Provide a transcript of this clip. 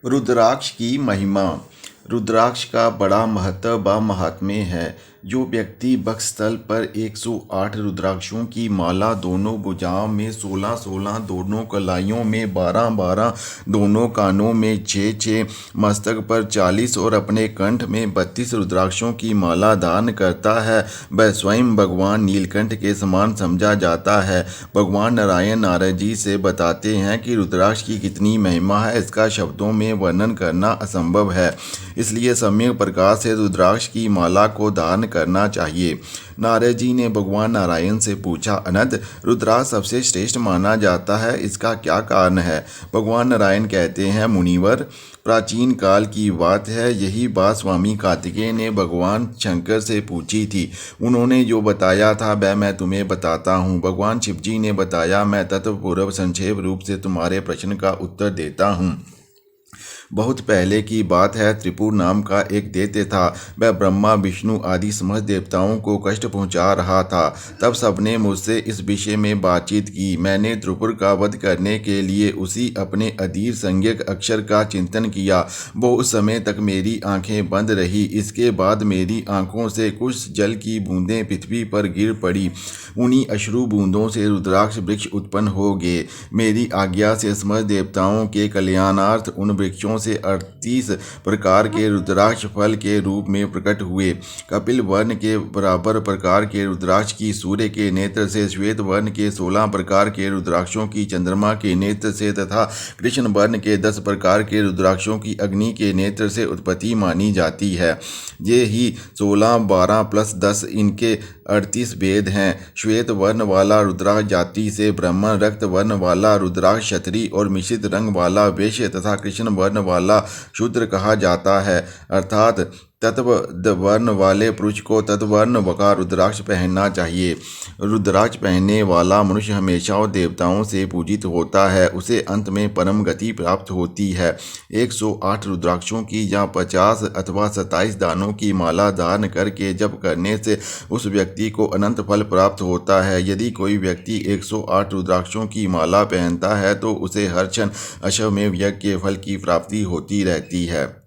रुद्राक्ष की महिमा। रुद्राक्ष का बड़ा महत्व व महात्म्य है। जो व्यक्ति वक्षस्थल पर 108 रुद्राक्षों की माला, दोनों भुजाओं में 16-16, दोनों कलाइयों में 12-12, दोनों कानों में 6-6, मस्तक पर 40 और अपने कंठ में 32 रुद्राक्षों की माला धारण करता है, वह स्वयं भगवान नीलकंठ के समान समझा जाता है। भगवान नारायण नारद जी से बताते हैं कि रुद्राक्ष की कितनी महिमा है, इसका शब्दों में वर्णन करना असंभव है। इसलिए सम्यक प्रकार से रुद्राक्ष की माला को धारण करना चाहिए। नारद जी ने भगवान नारायण से पूछा, अनंत, रुद्राक्ष सबसे श्रेष्ठ माना जाता है, इसका क्या कारण है? भगवान नारायण कहते हैं, मुनिवर, प्राचीन काल की बात है। यही बात स्वामी कार्तिकेय ने भगवान शंकर से पूछी थी। उन्होंने जो बताया था वह मैं तुम्हें बताता हूँ। भगवान शिव जी ने बताया, मैं तत्पूर्व संक्षेप रूप से तुम्हारे प्रश्न का उत्तर देता हूँ। बहुत पहले की बात है। त्रिपुर नाम का एक दैत्य था। वह ब्रह्मा, विष्णु आदि समस्त देवताओं को कष्ट पहुंचा रहा था। तब सबने मुझसे इस विषय में बातचीत की। मैंने त्रिपुर का वध करने के लिए उसी अपने अधीर संज्ञक अक्षर का चिंतन किया। बहुत समय तक मेरी आंखें बंद रही। इसके बाद मेरी आंखों से कुछ जल की बूंदें पृथ्वी पर गिर पड़ी। उन्हीं अश्रु बूंदों से रुद्राक्ष वृक्ष उत्पन्न हो गए। मेरी आज्ञा से समस्त देवताओं के कल्याणार्थ उन वृक्षों से 38 प्रकार के रुद्राक्ष फल के रूप में प्रकट हुए। कपिल वर्ण के बराबर प्रकार के रुद्राक्ष की सूर्य के नेत्र से, श्वेत वर्ण के 16 प्रकार के रुद्राक्षों की चंद्रमा के नेत्र से तथा कृष्ण वर्ण के 10 प्रकार के रुद्राक्षों की अग्नि के नेत्र से उत्पत्ति मानी जाती है। ये ही 16, 12 + 10 इनके 38 भेद हैं। श्वेत वर्ण वाला रुद्राक्ष जाति से ब्राह्मण, रक्त वर्ण वाला रुद्राक्ष क्षत्रिय और मिश्रित रंग वाला वैश्य तथा कृष्ण वर्ण वाला शूद्र कहा जाता है। अर्थात तत्व वर्ण वाले पुरुष को तत्वर्ण का रुद्राक्ष पहनना चाहिए। रुद्राक्ष पहनने वाला मनुष्य हमेशा और देवताओं से पूजित होता है। उसे अंत में परम गति प्राप्त होती है। 108 रुद्राक्षों की या 50 अथवा 27 दानों की माला धारण करके जप करने से उस व्यक्ति को अनंत फल प्राप्त होता है। यदि कोई व्यक्ति 108 रुद्राक्षों की माला पहनता है तो उसे हर क्षण अश्वमेध यज्ञ के फल की प्राप्ति होती रहती है।